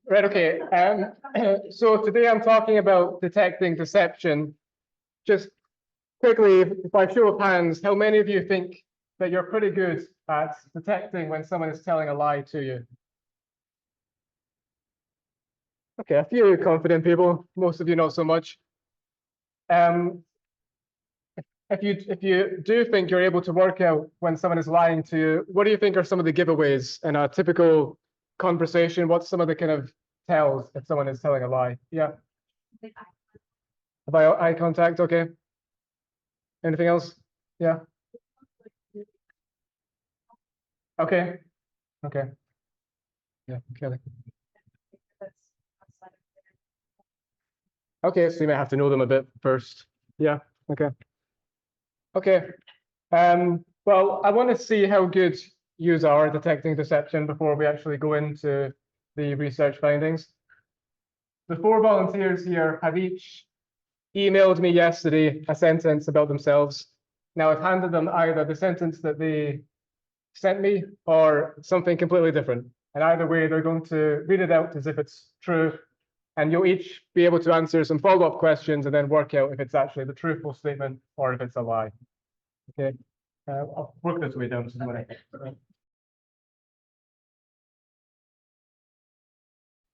Right, okay. So today I'm talking about detecting deception. Just quickly, if I show of hands, how many of you think that you're pretty good at detecting when someone is telling a lie to you? Okay, a few confident people, most of you not so much. If you do think you're able to work out when someone is lying to you, what do you think are some of the giveaways in a typical conversation? What's some of the kind of tells if someone is telling a lie? Yeah. About eye contact, okay. Anything else? Yeah. Okay. Okay. Yeah, Kelly. Okay, so you might have to know them a bit first. Yeah, okay. Okay. Well, I want to see how good you are detecting deception before we actually go into the research findings. The 4 volunteers here have each emailed me yesterday a sentence about themselves. Now I've handed them either the sentence that they sent me or something completely different. And either way, they're going to read it out as if it's true. And you'll each be able to answer some follow-up questions and then work out if it's actually the truthful statement or if it's a lie. Okay. I'll work this way down.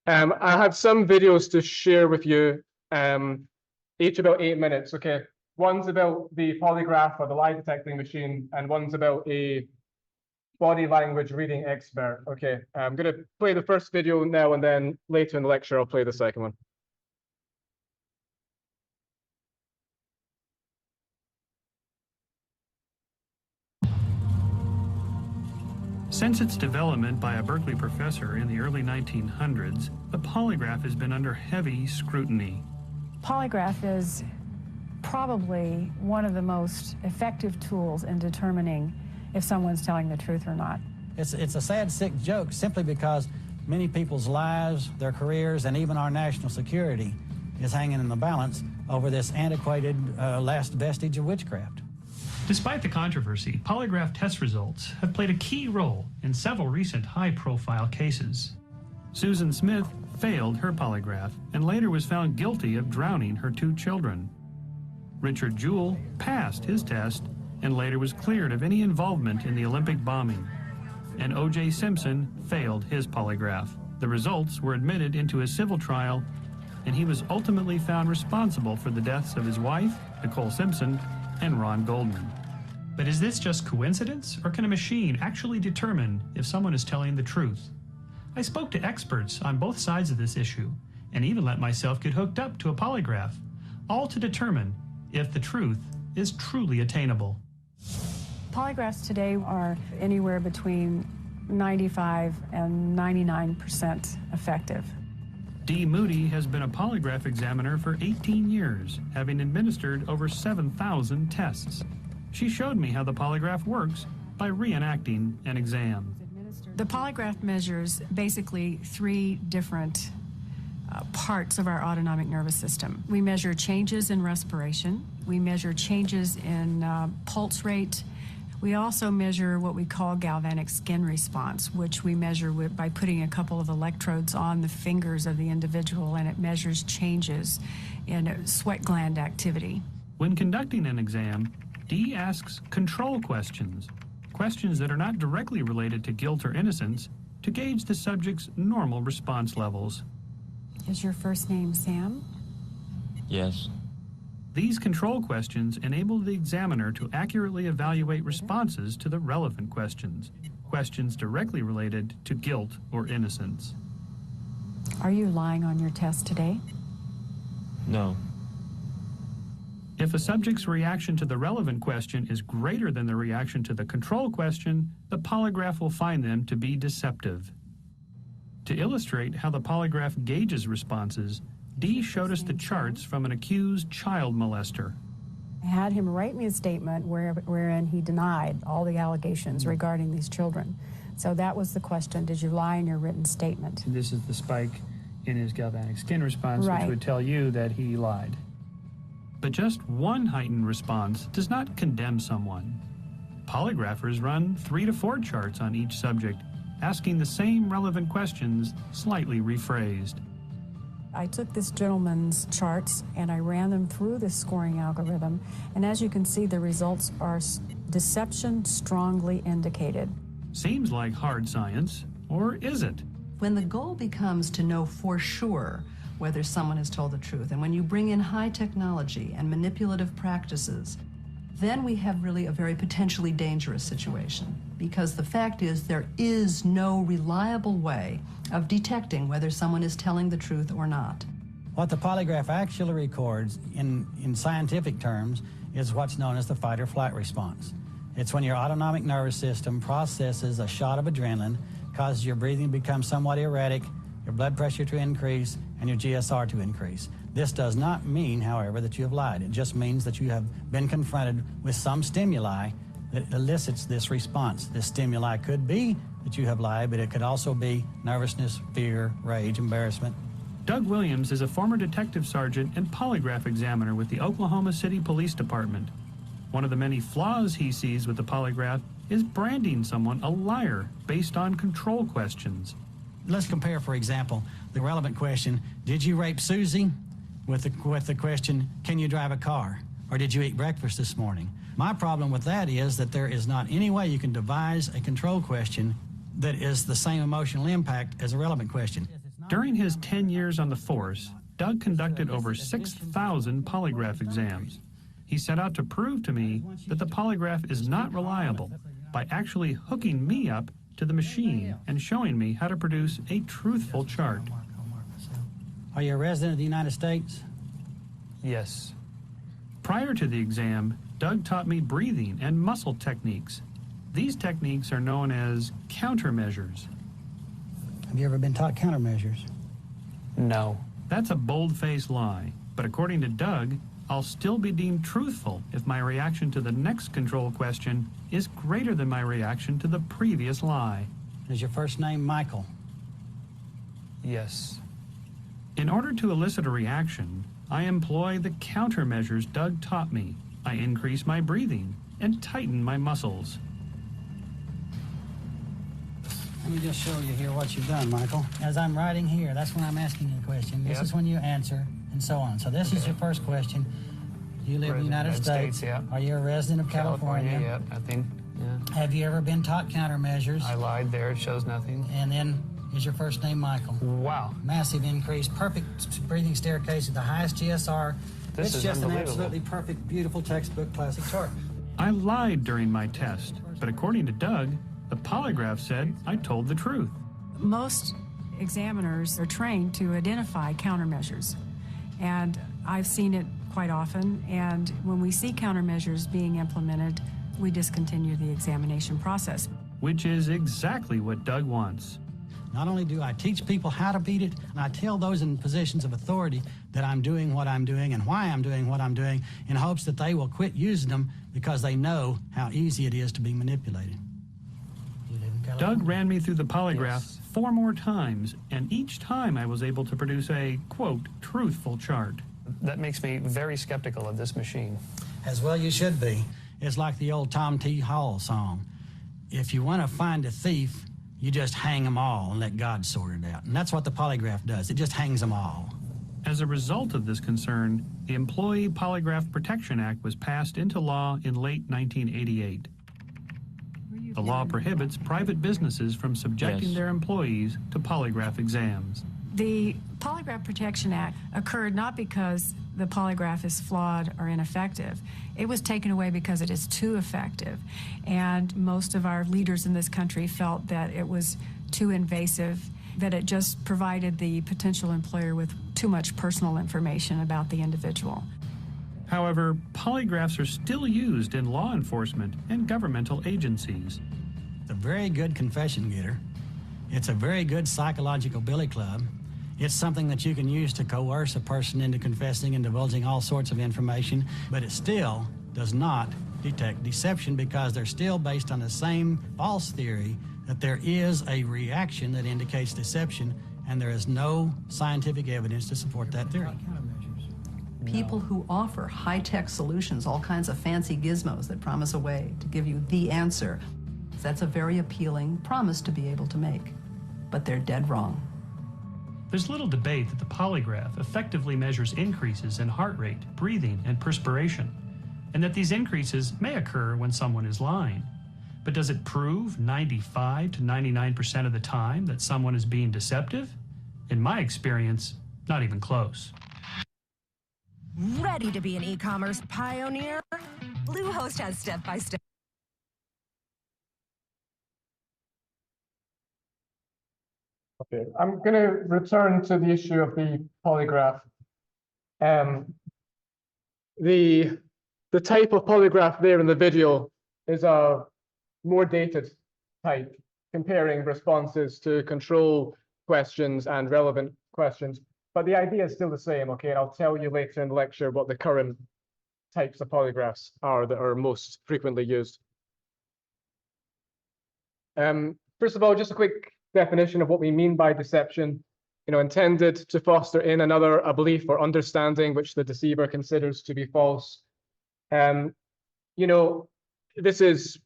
I have some videos to share with you, each about 8 minutes. Okay. One's about the polygraph or the lie detecting machine, and one's about a body language reading expert. Okay, I'm going to play the first video now, and then later in the lecture, I'll play the second one. Since its development by a Berkeley professor in the early 1900s, the polygraph has been under heavy scrutiny. Polygraph is probably one of the most effective tools in determining if someone's telling the truth or not. It's a sad, sick joke simply because many people's lives, their careers, and even our national security is hanging in the balance over this antiquated last vestige of witchcraft. Despite the controversy, polygraph test results have played a key role in several recent high-profile cases. Susan Smith failed her polygraph and later was found guilty of drowning her 2 children. Richard Jewell passed his test and later was cleared of any involvement in the Olympic bombing. And O.J. Simpson failed his polygraph. The results were admitted into a civil trial, and he was ultimately found responsible for the deaths of his wife, Nicole Simpson, and Ron Goldman. But is this just coincidence, or can a machine actually determine if someone is telling the truth? I spoke to experts on both sides of this issue, and even let myself get hooked up to a polygraph, all to determine if the truth is truly attainable. Polygraphs today are anywhere between 95 and 99% effective. Dee Moody has been a polygraph examiner for 18 years, having administered over 7,000 tests. She showed me how the polygraph works by reenacting an exam. The polygraph measures basically 3 different parts of our autonomic nervous system. We measure changes in respiration. We measure changes in pulse rate. We also measure what we call galvanic skin response, which we measure by putting a couple of electrodes on the fingers of the individual, and it measures changes in sweat gland activity. When conducting an exam, Dee asks control questions, questions that are not directly related to guilt or innocence, to gauge the subject's normal response levels. Is your first name Sam? Yes. These control questions enable the examiner to accurately evaluate responses to the relevant questions, questions directly related to guilt or innocence. Are you lying on your test today? No. If a subject's reaction to the relevant question is greater than the reaction to the control question, the polygraph will find them to be deceptive. To illustrate how the polygraph gauges responses, Dee showed us the charts from an accused child molester. I had him write me a statement wherein he denied all the allegations regarding these children. So that was the question: did you lie in your written statement? This is the spike in his galvanic skin response, Right, which would tell you that he lied. But just one heightened response does not condemn someone. Polygraphers run 3 to 4 charts on each subject, asking the same relevant questions, slightly rephrased. I took this gentleman's charts and I ran them through this scoring algorithm, and as you can see, the results are deception strongly indicated. Seems like hard science, or is it? When the goal becomes to know for sure whether someone has told the truth, and when you bring in high technology and manipulative practices, then we have really a very potentially dangerous situation, because the fact is there is no reliable way of detecting whether someone is telling the truth or not. What the polygraph actually records in scientific terms is what's known as the fight or flight response. It's when your autonomic nervous system processes a shot of adrenaline, causes your breathing to become somewhat erratic, your blood pressure to increase, and your GSR to increase. This does not mean, however, that you have lied. It just means that you have been confronted with some stimuli that elicits this response. This stimuli could be that you have lied, but it could also be nervousness, fear, rage, embarrassment. Doug Williams is a former detective sergeant and polygraph examiner with the Oklahoma City Police Department. One of the many flaws he sees with the polygraph is branding someone a liar based on control questions. Let's compare, for example, the relevant question, did you rape Susie? With the question, can you drive a car? Or did you eat breakfast this morning? My problem with that is that there is not any way you can devise a control question that is the same emotional impact as a relevant question. During his 10 years on the force, Doug conducted over 6,000 polygraph exams. He set out to prove to me that the polygraph is not reliable by actually hooking me up to the machine and showing me how to produce a truthful chart. Are you a resident of the United States? Yes. Prior to the exam, Doug taught me breathing and muscle techniques. These techniques are known as countermeasures. Have you ever been taught countermeasures? No. That's a bold-faced lie, but according to Doug, I'll still be deemed truthful if my reaction to the next control question is greater than my reaction to the previous lie. Is your first name Michael? Yes. In order to elicit a reaction, I employ the countermeasures Doug taught me. I increase my breathing and tighten my muscles. Let me just show you here what you've done, Michael. As I'm writing here, that's when I'm asking you a question. This is when you answer, and so on. So this is your first question. You live in the United States. Yeah. Are you a resident of California? Yeah, I think, yeah. Have you ever been taught countermeasures? I lied there, it shows nothing. And then, is your first name Michael? Wow. Massive increase, perfect breathing staircase at the highest GSR. This it's is just an unbelievable. absolutely perfect, beautiful textbook classic chart. I lied during my test, but according to Doug, the polygraph said I told the truth. Most examiners are trained to identify countermeasures, and I've seen it quite often, and when we see countermeasures being implemented, we discontinue the examination process. Which is exactly what Doug wants. Not only do I teach people how to beat it, and I tell those in positions of authority that I'm doing what I'm doing and why I'm doing what I'm doing in hopes that they will quit using them because they know how easy it is to be manipulated. You live in California? Doug ran me through the polygraph 4 more times, and each time I was able to produce a, quote, truthful chart. That makes me very skeptical of this machine. As well you should be. It's like the old Tom T. Hall song. If you want to find a thief, you just hang them all and let God sort it out. And that's what the polygraph does. It just hangs them all. As a result of this concern, the Employee Polygraph Protection Act was passed into law in late 1988. The law prohibits private businesses from subjecting Yes. their employees to polygraph exams. The Polygraph Protection Act occurred not because the polygraph is flawed or ineffective. It was taken away because it is too effective. And most of our leaders in this country felt that it was too invasive, that it just provided the potential employer with too much personal information about the individual. However, polygraphs are still used in law enforcement and governmental agencies. It's a very good confession getter. It's a very good psychological billy club. It's something that you can use to coerce a person into confessing and divulging all sorts of information, but it still does not detect deception because they're still based on the same false theory that there is a reaction that indicates deception, and there is no scientific evidence to support that theory. People who offer high-tech solutions, all kinds of fancy gizmos that promise a way to give you the answer, That's a very appealing promise to be able to make, but they're dead wrong. There's little debate that the polygraph effectively measures increases in heart rate, breathing, and perspiration, and that these increases may occur when someone is lying. But does it prove 95 to 99% of the time that someone is being deceptive? In my experience, not even close. Ready to be an e-commerce pioneer? Bluehost has step-by-step. Okay, I'm going to return to the issue of the polygraph. The type of polygraph there in the video is a more dated type, comparing responses to control questions and relevant questions. But the idea is still the same, okay? And I'll tell you later in the lecture what the current types of polygraphs are that are most frequently used. First of all, just a quick definition of what we mean by deception. Intended to foster in another a belief or understanding which the deceiver considers to be false. This is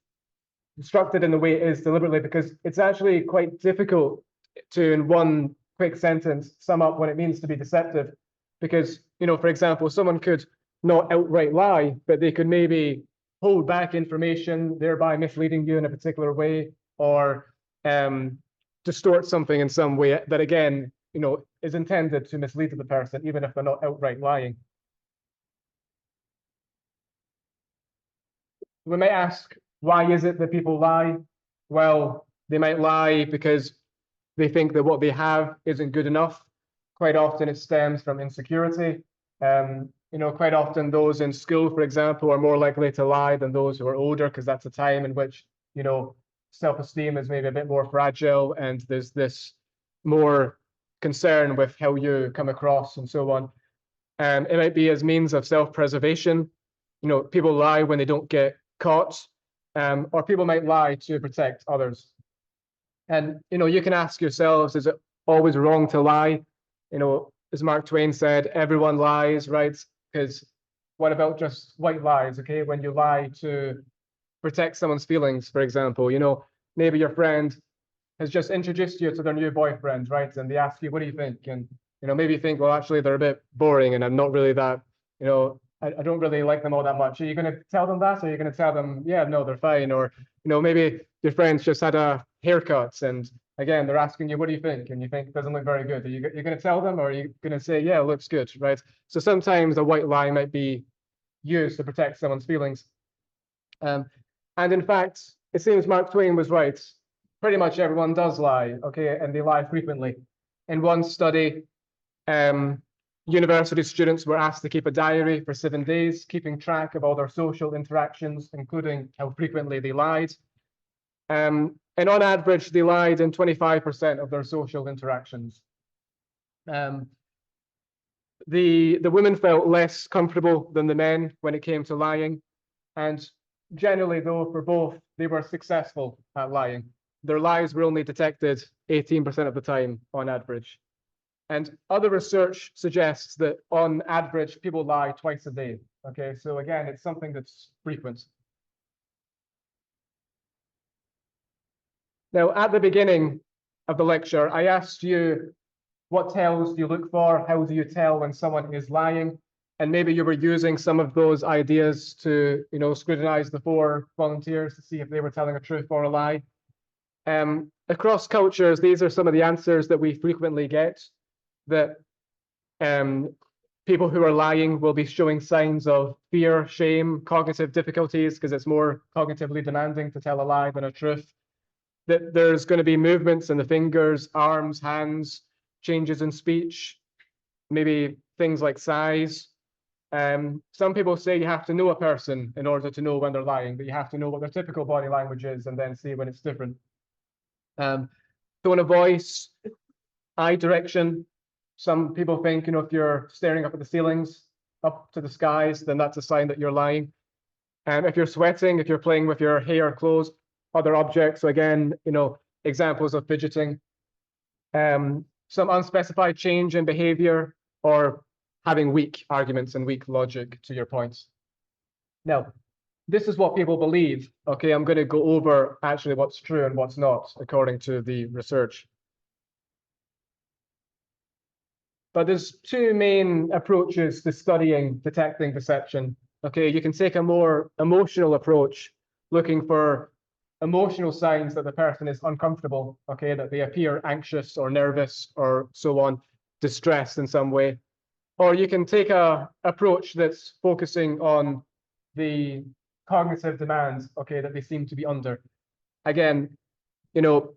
constructed in the way it is deliberately because it's actually quite difficult to, in one quick sentence, sum up what it means to be deceptive. Because, for example, someone could not outright lie, but they could maybe hold back information, thereby misleading you in a particular way, or distort something in some way that, again, is intended to mislead the person, even if they're not outright lying. We might ask, why is it that people lie? Well, they might lie because they think that what they have isn't good enough. Quite often it stems from insecurity. Quite often those in school, for example, are more likely to lie than those who are older, because that's a time in which, self-esteem is maybe a bit more fragile, and there's this more concern with how you come across and so on. It might be as means of self-preservation. People lie when they don't get caught, or people might lie to protect others. And, you can ask yourselves, is it always wrong to lie? As Mark Twain said, everyone lies, right? Because what about just white lies, okay? When you lie to protect someone's feelings, for example, maybe your friend has just introduced you to their new boyfriend, right? And they ask you, what do you think? And, maybe you think, well, actually, they're a bit boring and I'm not really that, I don't really like them all that much. Are you going to tell them that? Or are you going to tell them, yeah, no, they're fine? Or, maybe your friends just had a haircut and again, they're asking you, what do you think? And you think it doesn't look very good. Are you going to tell them, or are you going to say, yeah, it looks good, right? So sometimes a white lie might be used to protect someone's feelings. And in fact, it seems Mark Twain was right. Pretty much everyone does lie, okay? And they lie frequently. In one study, university students were asked to keep a diary for 7 days, keeping track of all their social interactions, including how frequently they lied. And on average, they lied in 25% of their social interactions. The women felt less comfortable than the men when it came to lying. And generally, though, for both, they were successful at lying. Their lies were only detected 18% of the time on average. And other research suggests that on average, people lie twice a day. Okay, so again, it's something that's frequent. Now, at the beginning of the lecture, I asked you, what tells do you look for? How do you tell when someone is lying? And maybe you were using some of those ideas to, scrutinize the 4 volunteers to see if they were telling a truth or a lie. Across cultures, these are some of the answers that we frequently get, that people who are lying will be showing signs of fear, shame, cognitive difficulties, because it's more cognitively demanding to tell a lie than a truth. That there's going to be movements in the fingers, arms, hands, changes in speech, maybe things like size. Some people say you have to know a person in order to know when they're lying, but you have to know what their typical body language is and then see when it's different. Tone of voice, eye direction. Some people think, if you're staring up at the ceilings, up to the skies, then that's a sign that you're lying. If you're sweating, if you're playing with your hair, clothes, other objects, so again, examples of fidgeting. Some unspecified change in behavior, or having weak arguments and weak logic to your points. Now, this is what people believe. Okay, I'm going to go over actually what's true and what's not, according to the research. But there's two main approaches to studying detecting deception. Okay, you can take a more emotional approach, looking for emotional signs that the person is uncomfortable, okay, that they appear anxious or nervous or so on, distressed in some way. Or you can take a approach that's focusing on the cognitive demands, okay, that they seem to be under. Again, you know,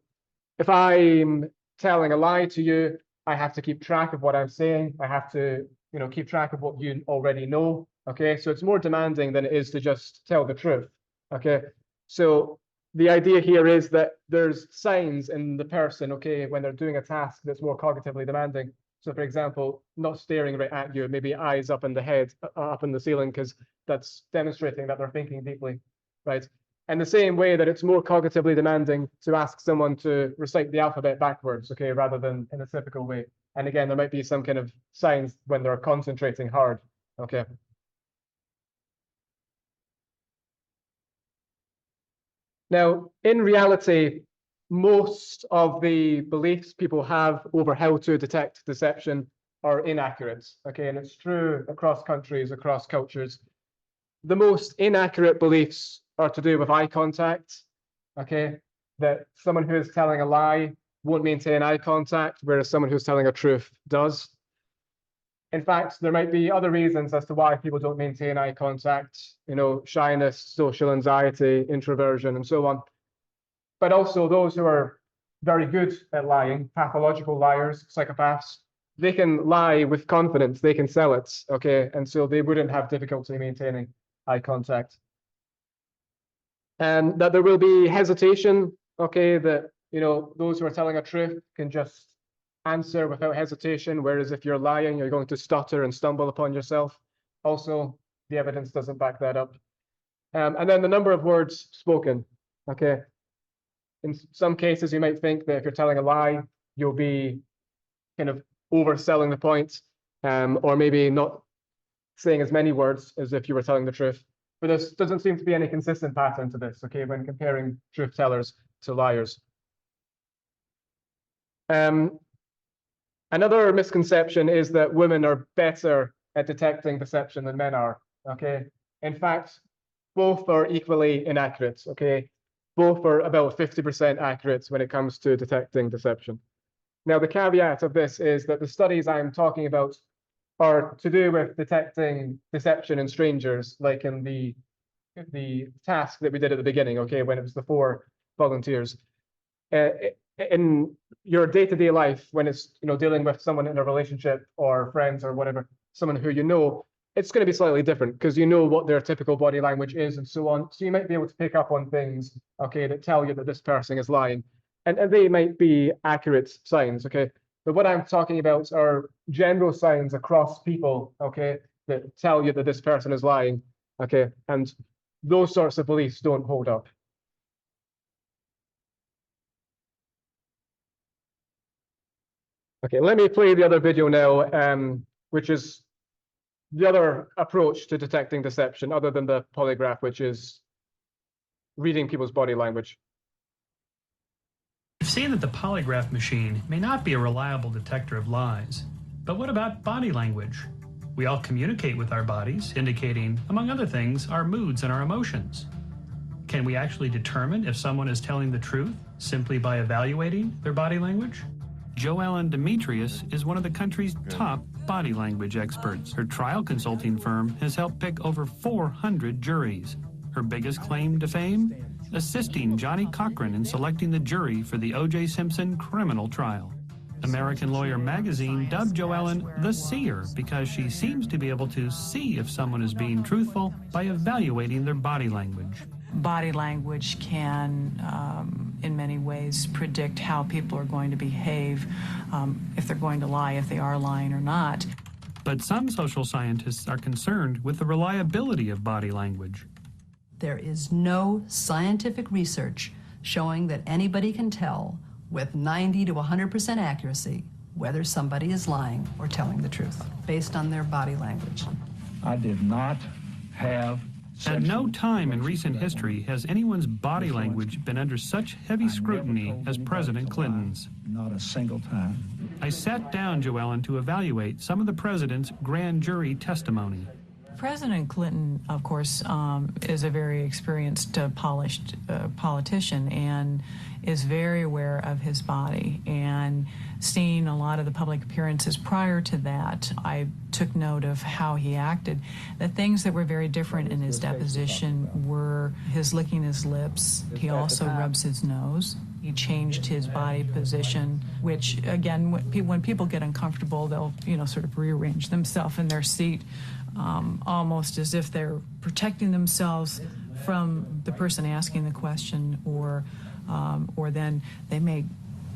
if I'm telling a lie to you, I have to keep track of what I'm saying. I have to, you know, keep track of what you already know. Okay, so it's more demanding than it is to just tell the truth. Okay, so the idea here is that there's signs in the person, okay, when they're doing a task that's more cognitively demanding. So, for example, not staring right at you, maybe eyes up in the head, up in the ceiling, because that's demonstrating that they're thinking deeply, right? And the same way that it's more cognitively demanding to ask someone to recite the alphabet backwards, okay, rather than in a typical way. And again, there might be some kind of signs when they're concentrating hard, okay. Now, in reality, most of the beliefs people have over how to detect deception are inaccurate, okay, and it's true across countries, across cultures. The most inaccurate beliefs are to do with eye contact, okay, that someone who is telling a lie won't maintain eye contact, whereas someone who's telling a truth does. In fact, there might be other reasons as to why people don't maintain eye contact, you know, shyness, social anxiety, introversion, and so on. But also those who are very good at lying, pathological liars, psychopaths, they can lie with confidence, they can sell it, okay, and so they wouldn't have difficulty maintaining eye contact. And that there will be hesitation, okay, that, you know, those who are telling a truth can just answer without hesitation, whereas if you're lying, you're going to stutter and stumble upon yourself. Also, the evidence doesn't back that up. And then the number of words spoken, okay. In some cases, you might think that if you're telling a lie, you'll be kind of overselling the point, or maybe not saying as many words as if you were telling the truth. But there doesn't seem to be any consistent pattern to this, okay, when comparing truth tellers to liars. Another misconception is that women are better at detecting deception than men are, okay? In fact, both are equally inaccurate, okay? Both are about 50% accurate when it comes to detecting deception. Now, the caveat of this is that the studies I'm talking about are to do with detecting deception in strangers, like in the task that we did at the beginning, okay, when it was the 4 volunteers. In your day-to-day life, when it's, you know, dealing with someone in a relationship or friends or whatever, someone who you know, it's going to be slightly different because you know what their typical body language is and so on. So you might be able to pick up on things, okay, that tell you that this person is lying. And they might be accurate signs, okay? But what I'm talking about are general signs across people, okay, that tell you that this person is lying, okay? And those sorts of beliefs don't hold up. Okay, let me play the other video now, which is the other approach to detecting deception other than the polygraph, which is reading people's body language. We've seen that the polygraph machine may not be a reliable detector of lies, but what about body language? We all communicate with our bodies, indicating, among other things, our moods and our emotions. Can we actually determine if someone is telling the truth simply by evaluating their body language? Joellen Demetrius is one of the country's top body language experts. Her trial consulting firm has helped pick over 400 juries. Her biggest claim to fame? Assisting Johnny Cochran in selecting the jury for the O.J. Simpson criminal trial. American Lawyer magazine dubbed Joellen the seer because she seems to be able to see if someone is being truthful by evaluating their body language. Body language can, in many ways, predict how people are going to behave, if they're going to lie, if they are lying or not. But some social scientists are concerned with the reliability of body language. There is no scientific research showing that anybody can tell with 90 to 100% accuracy whether somebody is lying or telling the truth based on their body language. I did not have At no time in recent history has anyone's body language been under such heavy scrutiny as President Clinton's. Not a single time. I sat down Joellen to evaluate some of the president's grand jury testimony. President Clinton, of course, is a very experienced, polished politician and is very aware of his body. And seeing a lot of the public appearances prior to that, I took note of how he acted. The things that were very different in his deposition were his licking his lips. He also rubs his nose. He changed his body position, which, again, when people get uncomfortable, they'll, sort of rearrange themselves in their seat, almost as if they're protecting themselves from the person asking the question, or then they may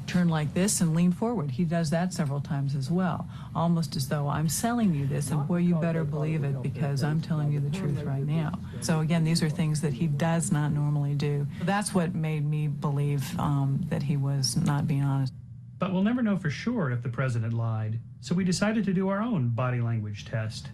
turn like this and lean forward. He does that several times as well, almost as though I'm selling you this, and boy, you better believe it because I'm telling you the truth right now. So again, these are things that he does not normally do. That's what made me believe that he was not being honest. But we'll never know for sure if the president lied, so we decided to do our own body language test.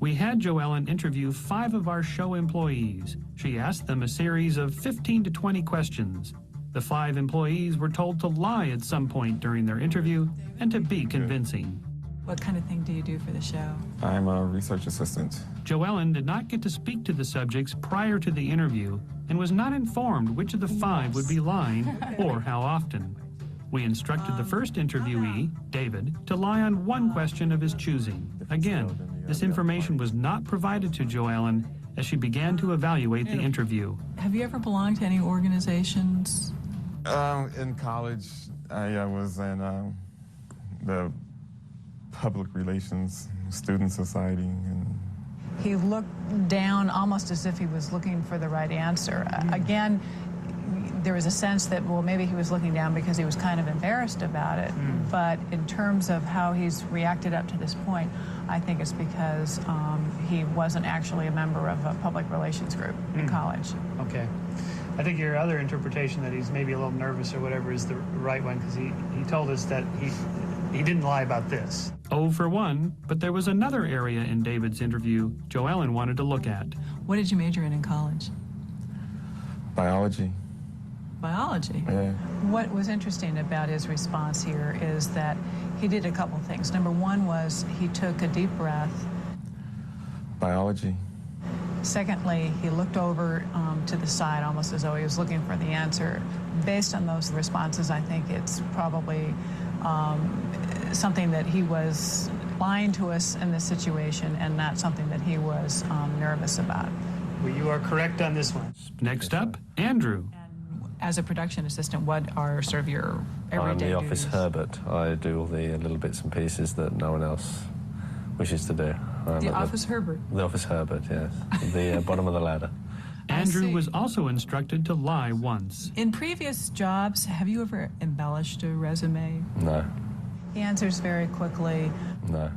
We had Joellen interview 5 of our show employees. She asked them a series of 15 to 20 questions. The 5 employees were told to lie at some point during their interview and to be convincing. What kind of thing do you do for the show? I'm a research assistant. Joellen did not get to speak to the subjects prior to the interview and was not informed which of the 5 would be lying or how often. We instructed the first interviewee, David, to lie on one question of his choosing. Again, this information was not provided to Joellen as she began to evaluate the interview. Have you ever belonged to any organizations? In college, I was in the public relations student society. And He looked down almost as if he was looking for the right answer. Again, there was a sense that, well, maybe he was looking down because he was kind of embarrassed about it. But in terms of how he's reacted up to this point, I think it's because he wasn't actually a member of a public relations group in college. Okay. I think your other interpretation that he's maybe a little nervous or whatever is the right one, because he told us that he didn't lie about this. Oh for 1, but there was another area in David's interview Joellen wanted to look at. What did you major in college? biology. Biology? Yeah. What was interesting about his response here is that he did a couple things. Number one was he took a deep breath. Biology. Secondly, he looked over to the side almost as though he was looking for the answer. Based on those responses, I think it's probably something that he was lying to us in this situation and not something that he was nervous about. Well, you are correct on this one. Next up, Andrew. As a production assistant, what are sort of your everyday I'm the office duties? Herbert. I do all the little bits and pieces that no one else wishes to do. The office Herbert? The office Herbert, yes. The bottom of the ladder. Andrew was also instructed to lie once. In previous jobs, have you ever embellished a resume? No. He answers very quickly. No.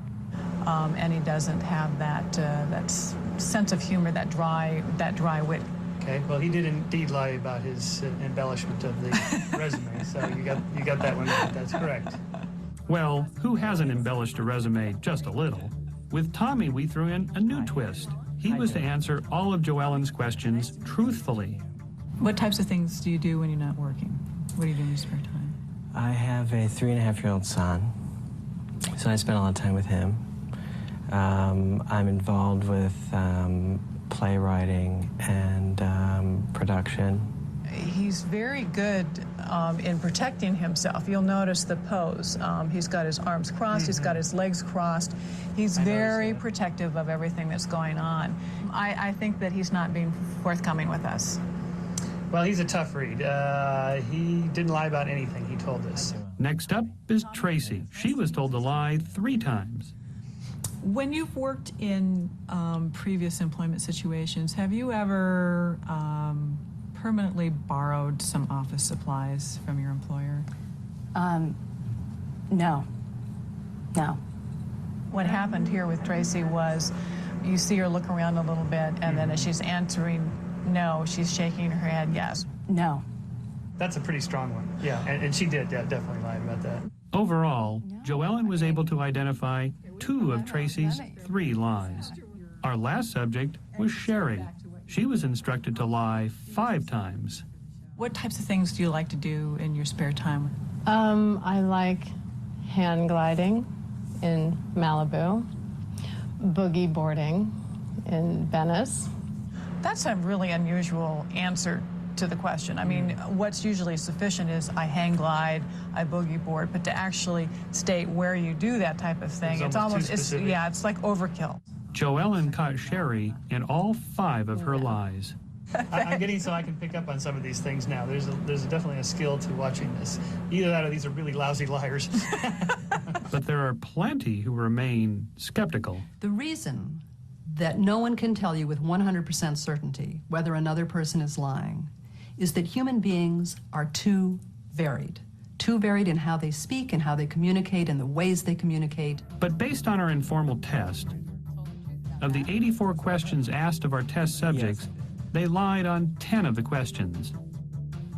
And he doesn't have that sense of humor, that dry wit. Okay, well, he did indeed lie about his embellishment of the resume, so you got that one right. That's correct. Well, who hasn't embellished a resume just a little? With Tommy, we threw in a new twist. He was to answer all of Joellen's questions truthfully. What types of things do you do when you're not working? What do you do in your spare time? I have a 3.5-year-old son, so I spend a lot of time with him. I'm involved with playwriting and production. He's very good in protecting himself. You'll notice the pose. He's got his arms crossed, he's got his legs crossed. He's very protective of everything that's going on. I think that he's not being forthcoming with us. Well, he's a tough read. He didn't lie about anything, he told us. Next up is Tracy. She was told to lie 3 times. When you've worked in previous employment situations, have you ever permanently borrowed some office supplies from your employer? No. What happened here with Tracy was you see her look around a little bit, and then as she's answering no, she's shaking her head yes. No. That's a pretty strong one. Yeah, and she did definitely lie about that. Overall, Joellen was able to identify 2 of Tracy's 3 lies. Our last subject was Sherry. She was instructed to lie 5 times. What types of things do you like to do in your spare time? I like hand gliding in Malibu, boogie boarding in Venice. That's a really unusual answer to the question. I mean, what's usually sufficient is I hang glide, I boogie board, but to actually state where you do that type of thing, it's almost, it's like overkill. Joellen caught Sherry in all 5 of her lies. I'm getting so I can pick up on some of these things now. There's definitely a skill to watching this. Either that or these are really lousy liars. But there are plenty who remain skeptical. The reason that no one can tell you with 100% certainty whether another person is lying is that human beings are too varied in how they speak and how they communicate and the ways they communicate. But based on our informal test, of the 84 questions asked of our test subjects, they lied on 10 of the questions.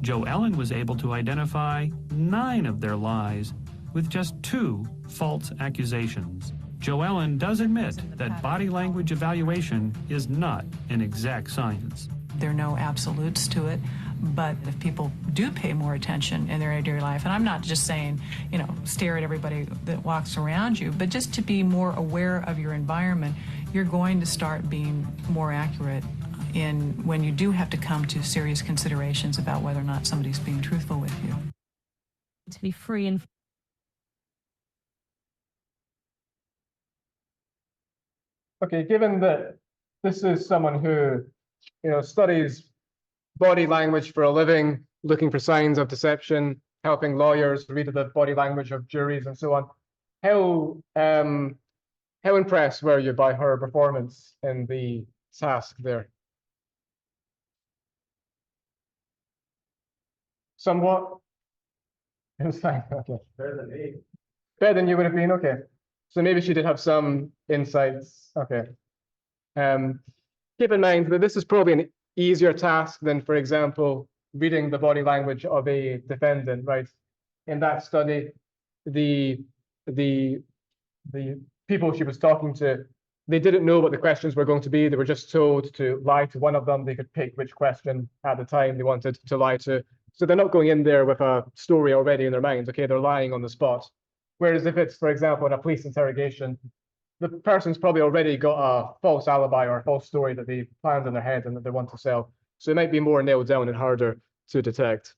Joellen was able to identify 9 of their lies with just 2 false accusations. Joellen does admit that body language evaluation is not an exact science. There are no absolutes to it, but if people do pay more attention in their everyday life, and I'm not just saying, you know, stare at everybody that walks around you, but just to be more aware of your environment, you're going to start being more accurate in when you do have to come to serious considerations about whether or not somebody's being truthful with you. To be free and Okay, given that this is someone who, studies body language for a living, looking for signs of deception, helping lawyers read the body language of juries and so on, how impressed were you by her performance in the task there? Somewhat. It was fine. Okay. Better than me. Better than you would have been. Okay. So maybe she did have some insights. Okay. Keep in mind that this is probably an easier task than, for example, reading the body language of a defendant, right? In that study, the people she was talking to, they didn't know what the questions were going to be. They were just told to lie to one of them. They could pick which question at the time they wanted to lie to. So they're not going in there with a story already in their minds. Okay, they're lying on the spot. Whereas if it's, for example, in a police interrogation, the person's probably already got a false alibi or a false story that they planned in their head and that they want to sell. So it might be more nailed down and harder to detect.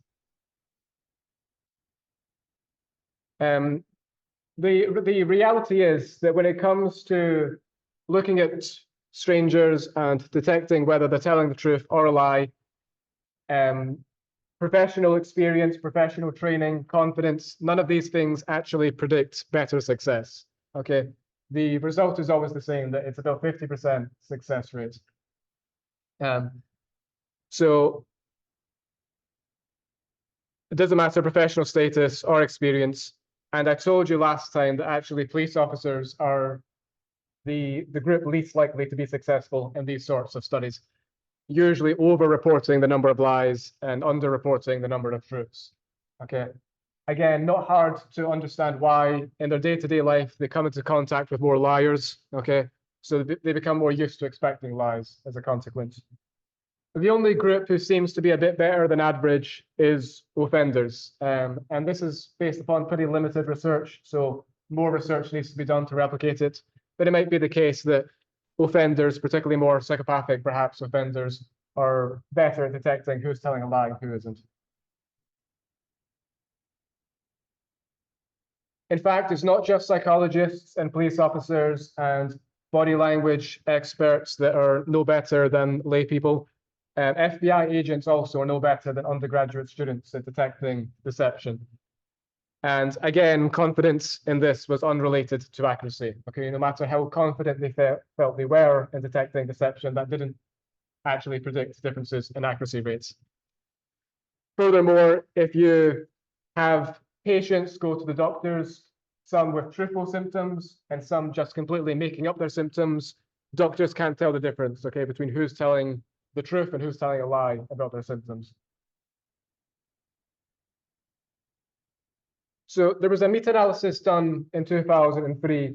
The reality is that when it comes to looking at strangers and detecting whether they're telling the truth or a lie, professional experience, professional training, confidence, none of these things actually predict better success. Okay, the result is always the same, that it's about 50% success rate. So it doesn't matter professional status or experience. And I told you last time that actually police officers are the group least likely to be successful in these sorts of studies, usually over-reporting the number of lies and under-reporting the number of truths. Okay. Again, not hard to understand why in their day-to-day life they come into contact with more liars. Okay. So they become more used to expecting lies as a consequence. The only group who seems to be a bit better than average is offenders. And this is based upon pretty limited research. So more research needs to be done to replicate it. But it might be the case that offenders, particularly more psychopathic, perhaps offenders, are better at detecting who's telling a lie and who isn't. In fact, it's not just psychologists and police officers and body language experts that are no better than lay people. FBI agents also are no better than undergraduate students at detecting deception. And again, confidence in this was unrelated to accuracy. Okay, no matter how confident they felt they were in detecting deception, that didn't actually predict differences in accuracy rates. Furthermore, if you have patients go to the doctors, some with truthful symptoms and some just completely making up their symptoms, doctors can't tell the difference, okay, between who's telling the truth and who's telling a lie about their symptoms. So there was a meta-analysis done in 2003.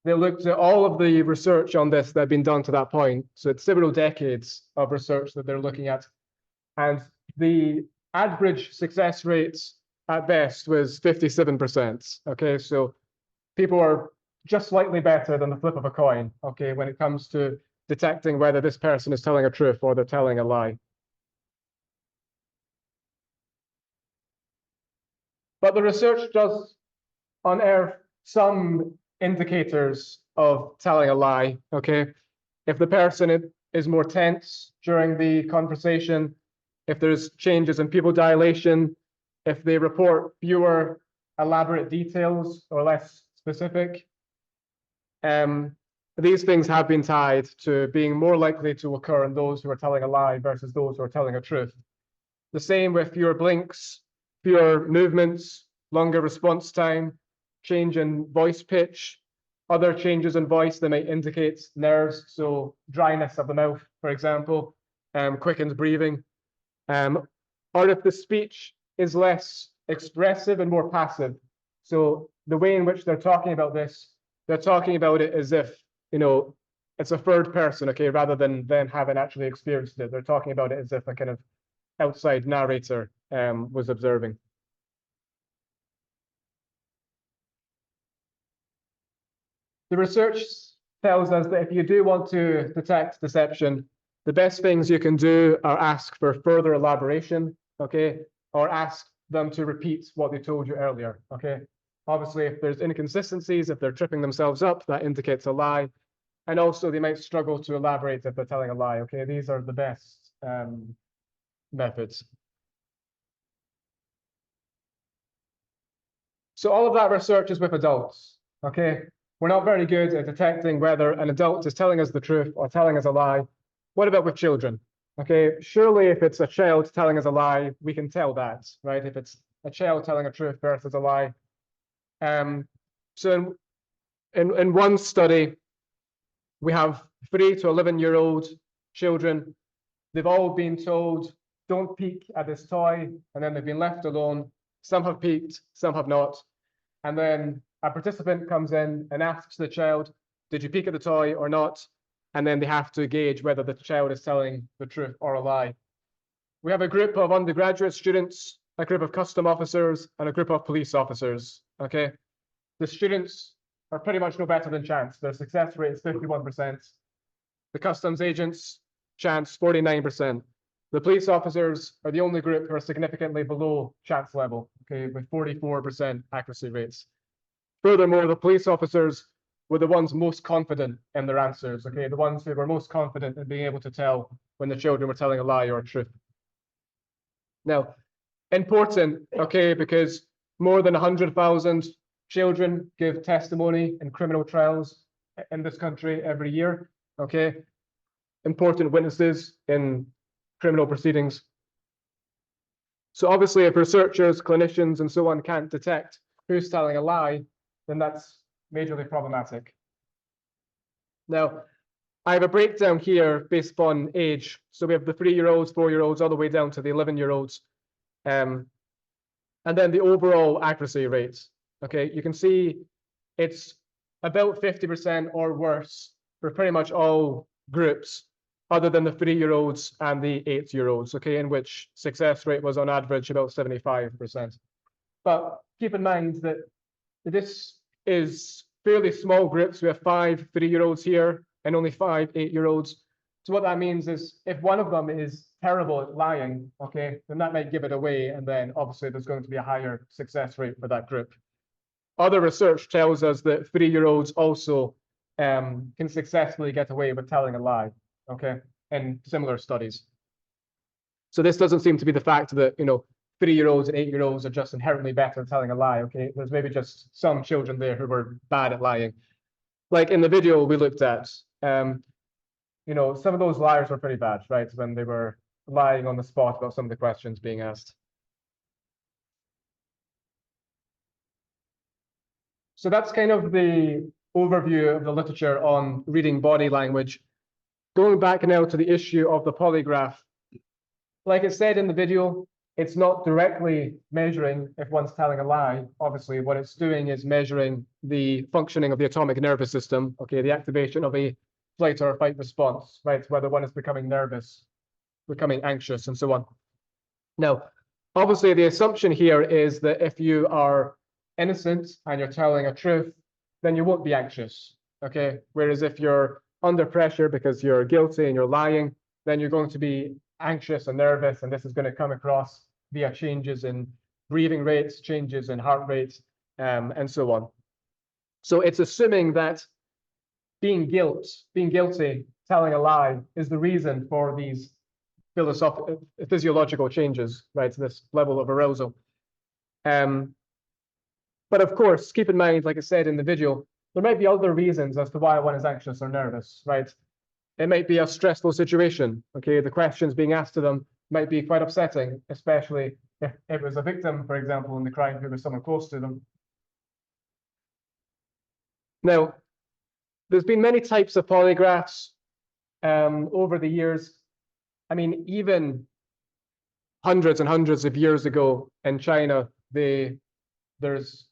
they looked at all of the research on this that had been done to that point. So it's several decades of research that they're looking at. And the average success rates at best was 57%. Okay, so people are just slightly better than the flip of a coin, okay, when it comes to detecting whether this person is telling a truth or they're telling a lie. But the research does unearth some indicators of telling a lie, okay? If the person is more tense during the conversation, if there's changes in pupil dilation, if they report fewer elaborate details or less specific, these things have been tied to being more likely to occur in those who are telling a lie versus those who are telling a truth. The same with fewer blinks, fewer movements, longer response time, change in voice pitch, other changes in voice that might indicate nerves, so dryness of the mouth, for example, quickened breathing, or if the speech is less expressive and more passive. So the way in which they're talking about this, they're talking about it as if, it's a third person, okay, rather than them having actually experienced it. They're talking about it as if a kind of outside narrator was observing. The research tells us that if you do want to detect deception, the best things you can do are ask for further elaboration, okay, or ask them to repeat what they told you earlier, okay? Obviously, if there's inconsistencies, if they're tripping themselves up, that indicates a lie. And also, they might struggle to elaborate if they're telling a lie, okay? These are the best methods. So all of that research is with adults, okay? We're not very good at detecting whether an adult is telling us the truth or telling us a lie. What about with children? Okay, surely if it's a child telling us a lie, we can tell that, right? If it's a child telling a truth versus a lie. So in one study, we have 3 to 11-year-old children. They've all been told, don't peek at this toy, and then they've been left alone. Some have peeked, some have not. And then a participant comes in and asks the child, did you peek at the toy or not? And then they have to gauge whether the child is telling the truth or a lie. We have a group of undergraduate students, a group of custom officers, and a group of police officers, okay? The students are pretty much no better than chance. Their success rate is 51%. The customs agents, chance 49%. The police officers are the only group who are significantly below chance level, okay, with 44% accuracy rates. Furthermore, the police officers were the ones most confident in their answers, okay, the ones who were most confident in being able to tell when the children were telling a lie or a truth. Now, important, okay, because more than 100,000 children give testimony in criminal trials in this country every year, okay? Important witnesses in criminal proceedings. So obviously, if researchers, clinicians, and so on can't detect who's telling a lie, then that's majorly problematic. Now, I have a breakdown here based upon age. So we have the 3-year-olds, 4-year-olds, all the way down to the 11-year-olds. And then the overall accuracy rates. Okay, you can see it's about 50% or worse for pretty much all groups, other than the 3-year-olds and the 8-year-olds, okay, in which success rate was on average about 75%. But keep in mind that this is fairly small groups. We have 5 3-year-olds here and only 5 8-year-olds. So what that means is if one of them is terrible at lying, okay, then that might give it away. And then obviously there's going to be a higher success rate for that group. Other research tells us that 3-year-olds also can successfully get away with telling a lie, okay, in similar studies. So this doesn't seem to be the fact that, 3-year-olds and 8-year-olds are just inherently better at telling a lie, okay? There's maybe just some children there who were bad at lying. Like in the video we looked at, some of those liars were pretty bad, right? When they were lying on the spot about some of the questions being asked. So that's kind of the overview of the literature on reading body language. Going back now to the issue of the polygraph. Like it said in the video, it's not directly measuring if one's telling a lie. Obviously, what it's doing is measuring the functioning of the autonomic nervous system, okay, the activation of a flight or fight response, right? Whether one is becoming nervous, becoming anxious, and so on. Now, obviously, the assumption here is that if you are innocent and you're telling a truth, then you won't be anxious, okay? Whereas if you're under pressure because you're guilty and you're lying, then you're going to be anxious and nervous, and this is going to come across via changes in breathing rates, changes in heart rate, and so on. So it's assuming that being guilty, telling a lie, is the reason for these physiological changes, right? To this level of arousal. But of course, keep in mind, like I said in the video, there might be other reasons as to why one is anxious or nervous, right? It might be a stressful situation, okay? The questions being asked to them might be quite upsetting, especially if it was a victim, for example, in the crime who was someone close to them. Now, there's been many types of polygraphs over the years. I mean, even hundreds and hundreds of years ago in China, there's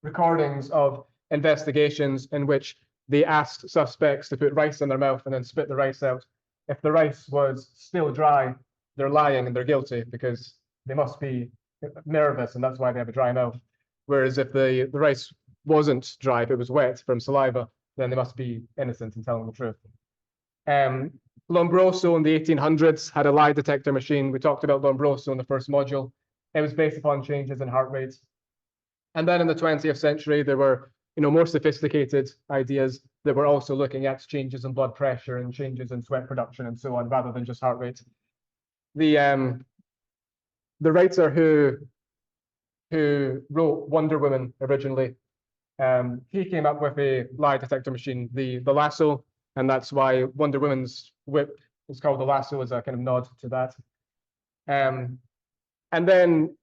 recordings of investigations in which they asked suspects to put rice in their mouth and then spit the rice out. If the rice was still dry, they're lying and they're guilty because they must be nervous and that's why they have a dry mouth. Whereas if the rice wasn't dry, if it was wet from saliva, then they must be innocent and telling the truth. Lombroso in the 1800s had a lie detector machine. We talked about Lombroso in the first module. It was based upon changes in heart rate. And then in the 20th century, there were more sophisticated ideas that were also looking at changes in blood pressure and changes in sweat production and so on, rather than just heart rate. The writer who wrote Wonder Woman originally, he came up with a lie detector machine, the lasso, and that's why Wonder Woman's whip is called the lasso, as a kind of nod to that. And then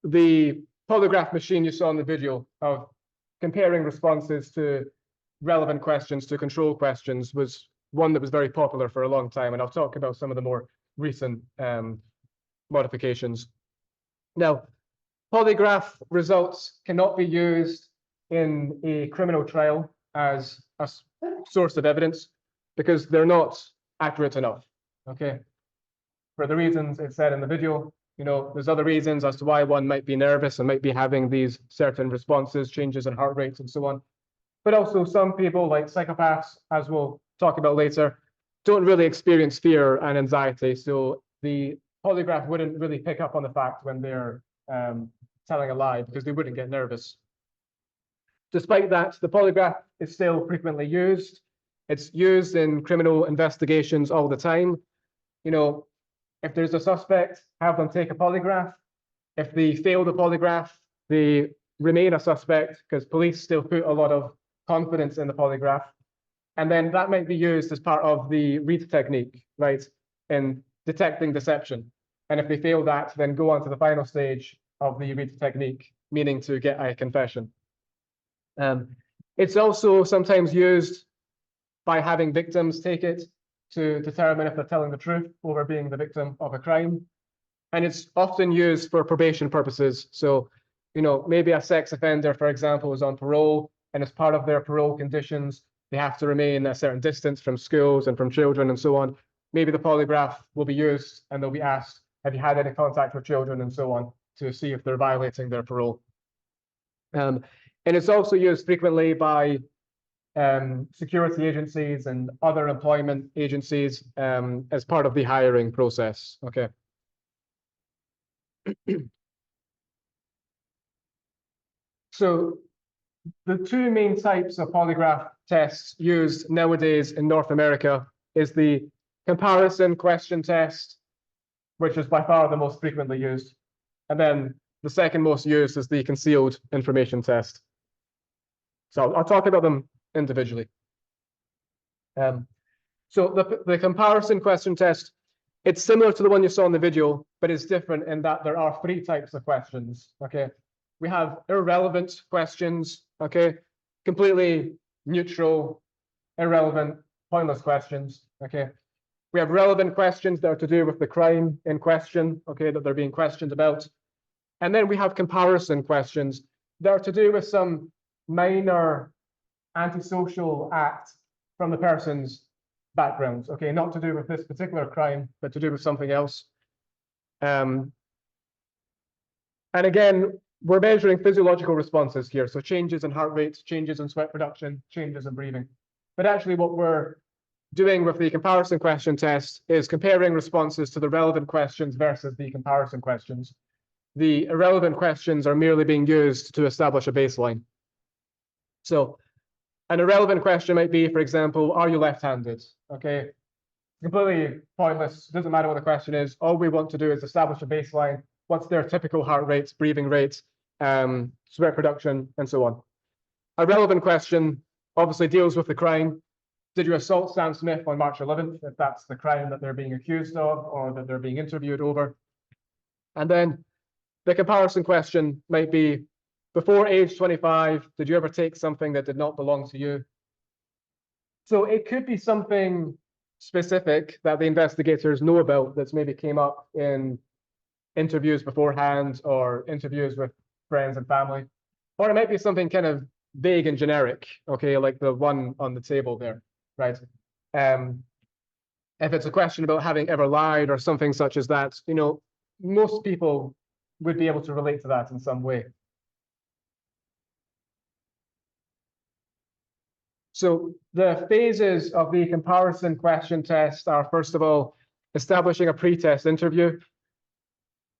the polygraph machine you saw in the video of comparing responses to relevant questions to control questions was one that was very popular for a long time, and I'll talk about some of the more recent modifications. Now, polygraph results cannot be used in a criminal trial as a source of evidence because they're not accurate enough, okay? For the reasons it said in the video, there's other reasons as to why one might be nervous and might be having these certain responses, changes in heart rates and so on. But also some people, like psychopaths, as we'll talk about later, don't really experience fear and anxiety. So the polygraph wouldn't really pick up on the fact when they're telling a lie because they wouldn't get nervous. Despite that, the polygraph is still frequently used. It's used in criminal investigations all the time. If there's a suspect, have them take a polygraph. If they fail the polygraph, they remain a suspect because police still put a lot of confidence in the polygraph. And then that might be used as part of the read technique, right, in detecting deception. And if they fail that, then go on to the final stage of the read technique, meaning to get a confession. It's also sometimes used by having victims take it to determine if they're telling the truth over being the victim of a crime. And it's often used for probation purposes. So, maybe a sex offender, for example, is on parole, and as part of their parole conditions, they have to remain a certain distance from schools and from children and so on. Maybe the polygraph will be used and they'll be asked, have you had any contact with children and so on, to see if they're violating their parole. And it's also used frequently by security agencies and other employment agencies as part of the hiring process, okay? So the two main types of polygraph tests used nowadays in North America is the comparison question test, which is by far the most frequently used. And then the second most used is the concealed information test. So I'll talk about them individually. So the comparison question test, it's similar to the one you saw in the video, but it's different in that there are three types of questions, okay? We have irrelevant questions, okay? Completely neutral, irrelevant, pointless questions, okay? We We have relevant questions that are to do with the crime in question, okay, that they're being questioned about. And then we have comparison questions that are to do with some minor antisocial act from the person's background, okay, not to do with this particular crime, but to do with something else. And again, we're measuring physiological responses here, so changes in heart rate, changes in sweat production, changes in breathing. But actually what we're doing with the comparison question test is comparing responses to the relevant questions versus the comparison questions. The irrelevant questions are merely being used to establish a baseline. So an irrelevant question might be, for example, are you left-handed? Okay, completely pointless, doesn't matter what the question is. All we want to do is establish a baseline. What's their typical heart rates, breathing rates, sweat production, and so on. A relevant question obviously deals with the crime. Did you assault Sam Smith on March 11th, if that's the crime that they're being accused of or that they're being interviewed over? And then the comparison question might be, before age 25, did you ever take something that did not belong to you? So it could be something specific that the investigators know about that's maybe came up in interviews beforehand or interviews with friends and family. Or it might be something kind of vague and generic, okay, like the one on the table there, right? If it's a question about having ever lied or something such as that, you know, most people would be able to relate to that in some way. So the phases of the comparison question test are, first of all, establishing a pre-test interview.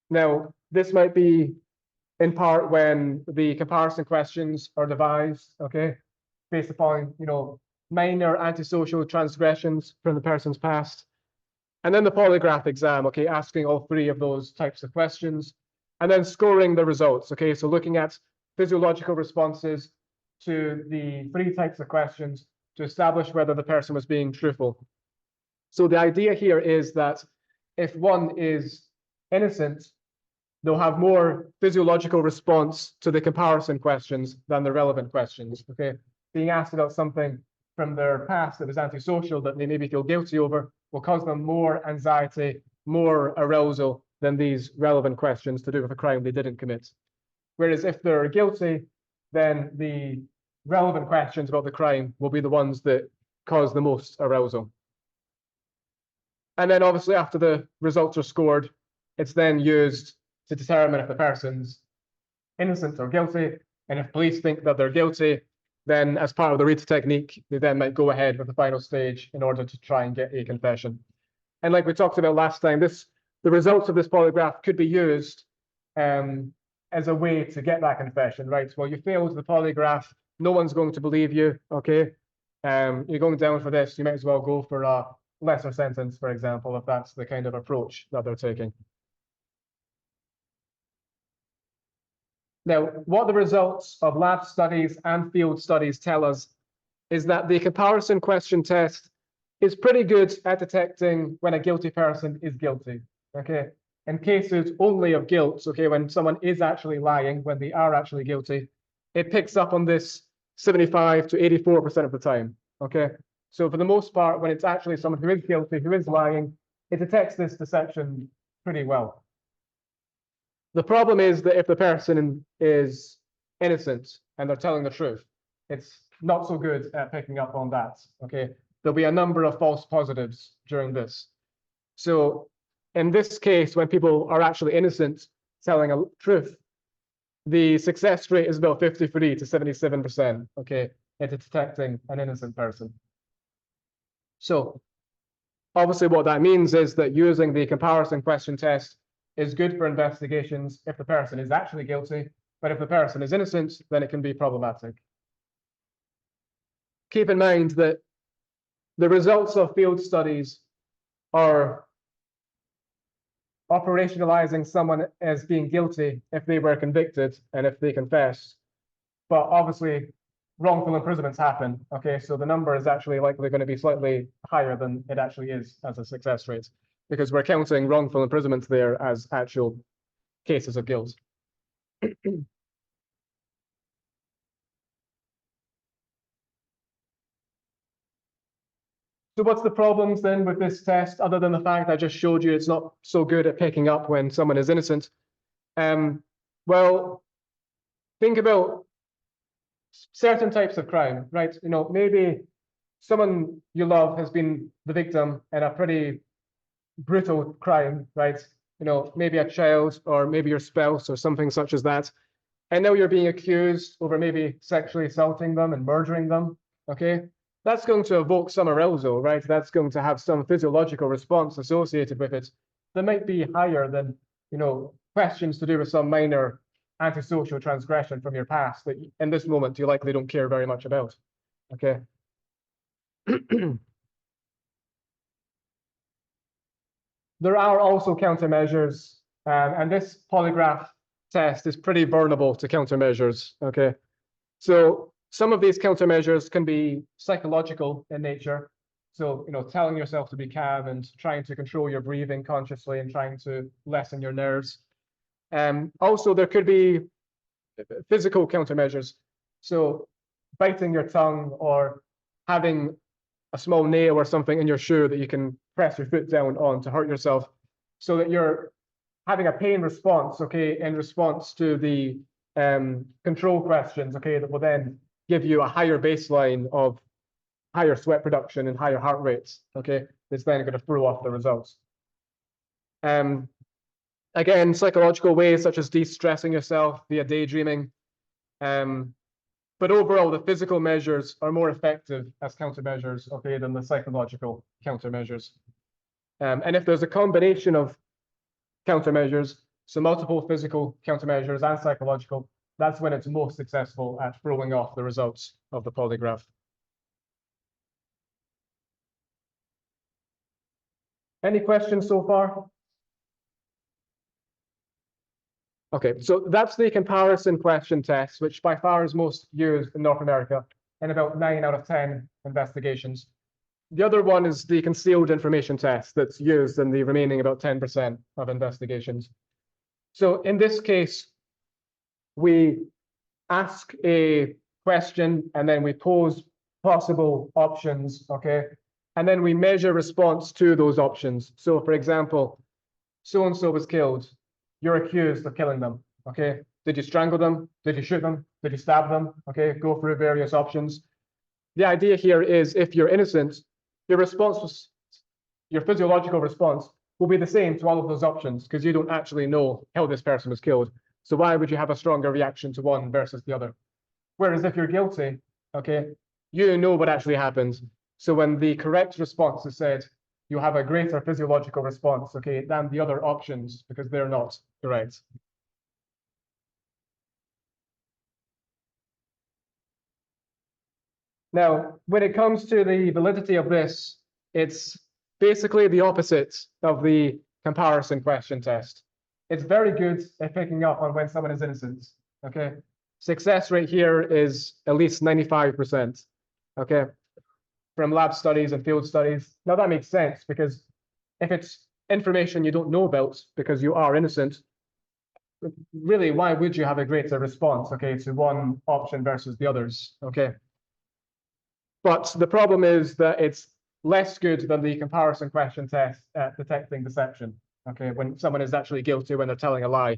Now, this might be in part when the comparison questions are devised, okay, based upon, you know, minor antisocial transgressions from the person's past. And then the polygraph exam, okay, asking all three of those types of questions, and then scoring the results, okay, so looking at physiological responses to the three types of questions to establish whether the person was being truthful. So the idea here is that if one is innocent, they'll have more physiological response to the comparison questions than the relevant questions, okay? Being asked about something from their past that was antisocial that they maybe feel guilty over will cause them more anxiety, more arousal than these relevant questions to do with a crime they didn't commit. Whereas if they're guilty, then the relevant questions about the crime will be the ones that cause the most arousal. And then obviously after the results are scored, it's then used to determine if the person's innocent or guilty. And if police think that they're guilty, then as part of the RETA technique, they then might go ahead with the final stage in order to try and get a confession. And like we talked about last time, the results of this polygraph could be used as a way to get that confession, right? Well, you failed the polygraph, no one's going to believe you, okay? You're going down for this, you might as well go for a lesser sentence, for example, if that's the kind of approach that they're taking. Now, what the results of lab studies and field studies tell us is that the comparison question test is pretty good at detecting when a guilty person is guilty, okay? In cases only of guilt, okay, when someone is actually lying, when they are actually guilty, it picks up on this 75 to 84% of the time, okay? So for the most part, when it's actually someone who is guilty, who is lying, it detects this deception pretty well. The problem is that if the person is innocent and they're telling the truth, it's not so good at picking up on that, okay? There'll be a number of false positives during this. So in this case, when people are actually innocent telling a truth, the success rate is about 53 to 77%, okay, into detecting an innocent person. So obviously what that means is that using the comparison question test is good for investigations if the person is actually guilty, but if the person is innocent, then it can be problematic. Keep in mind that the results of field studies are operationalizing someone as being guilty if they were convicted and if they confessed. But obviously, wrongful imprisonments happen, okay? So the number is actually likely going to be slightly higher than it actually is as a success rate, because we're counting wrongful imprisonment there as actual cases of guilt. So what's the problems then with this test, other than the fact I just showed you it's not so good at picking up when someone is innocent? Well, think about certain types of crime, right? You know, maybe someone you love has been the victim in a pretty brutal crime, right? You know, maybe a child or maybe your spouse or something such as that. And now you're being accused over maybe sexually assaulting them and murdering them, okay? That's going to evoke some arousal, right? That's going to have some physiological response associated with it that might be higher than, you know, questions to do with some minor antisocial transgression from your past that in this moment you likely don't care very much about, okay? There are also countermeasures, and this polygraph test is pretty vulnerable to countermeasures, okay? So some of these countermeasures can be psychological in nature. So, you know, telling yourself to be calm and trying to control your breathing consciously and trying to lessen your nerves. Also, there could be physical countermeasures. So biting your tongue or having a small nail or something in your shoe that you can press your foot down on to hurt yourself, so that you're having a pain response, okay, in response to the control questions, okay, that will then give you a higher baseline of higher sweat production and higher heart rates, okay, that's then going to throw off the results. Again, psychological ways such as de-stressing yourself via daydreaming. But overall, the physical measures are more effective as countermeasures, okay, than the psychological countermeasures. And if there's a combination of countermeasures, so multiple physical countermeasures and psychological, that's when it's most successful at throwing off the results of the polygraph. Any questions so far? Okay, so that's the comparison question test, which by far is most used in North America in about 9 out of 10 investigations. The other one is the concealed information test that's used in the remaining about 10% of investigations. So in this case, we ask a question and then we pose possible options, okay? And then we measure response to those options. So for example, so-and-so was killed. You're accused of killing them, okay? Did you strangle them? Did you shoot them? Did you stab them? Okay, go through various options. The idea here is if you're innocent, your response, your physiological response will be the same to all of those options because you don't actually know how this person was killed. So why would you have a stronger reaction to one versus the other? Whereas if you're guilty, okay, you know what actually happened. So when the correct response is said, you have a greater physiological response, okay, than the other options because they're not correct. Now, when it comes to the validity of this, it's basically the opposite of the comparison question test. It's very good at picking up on when someone is innocent, okay? Success rate here is at least 95%, okay? From lab studies and field studies. Now that makes sense because if it's information you don't know about because you are innocent, really, why would you have a greater response, okay, to one option versus the others, okay? But the problem is that it's less good than the comparison question test at detecting deception, okay, when someone is actually guilty when they're telling a lie.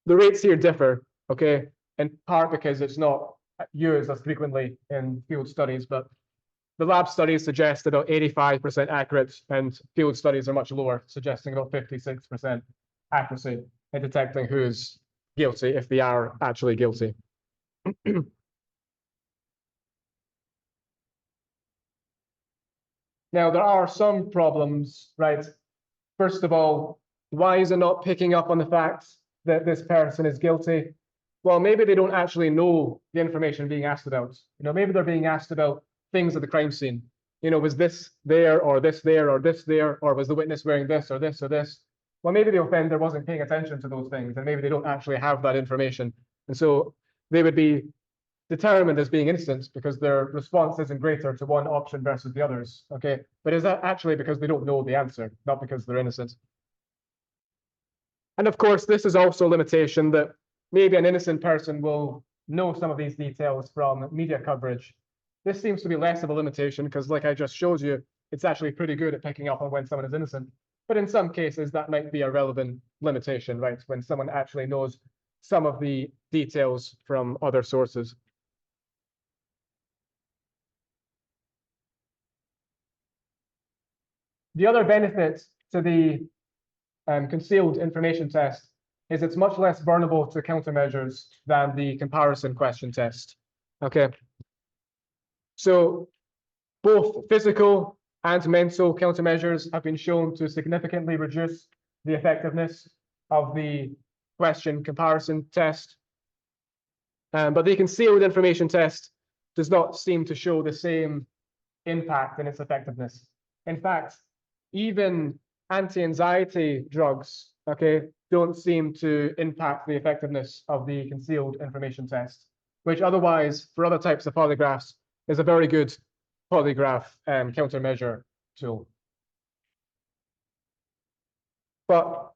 The rates here differ, okay, in part because it's not used as frequently in field studies, but the lab studies suggest about 85% accurate, and field studies are much lower, suggesting about 56% accuracy in detecting who's guilty if they are actually guilty. Now, there are some problems, right? First of all, why is it not picking up on the fact that this person is guilty? Well, maybe they don't actually know the information being asked about. You know, maybe they're being asked about things at the crime scene. You know, was this there or this there or this there, or was the witness wearing this or this or this? Well, maybe the offender wasn't paying attention to those things, and maybe they don't actually have that information. And so they would be determined as being innocent because their response isn't greater to one option versus the others, okay? But is that actually because they don't know the answer, not because they're innocent? And of course, this is also a limitation that maybe an innocent person will know some of these details from media coverage. This seems to be less of a limitation because, like I just showed you, it's actually pretty good at picking up on when someone is innocent. But in some cases, that might be a relevant limitation, right? When someone actually knows some of the details from other sources. The other benefit to the concealed information test is it's much less vulnerable to countermeasures than the comparison question test. Okay. So both physical and mental countermeasures have been shown to significantly reduce the effectiveness of the question comparison test. But the concealed information test does not seem to show the same impact in its effectiveness. In fact, even anti-anxiety drugs, okay, don't seem to impact the effectiveness of the concealed information test, which otherwise, for other types of polygraphs, is a very good polygraph countermeasure tool. But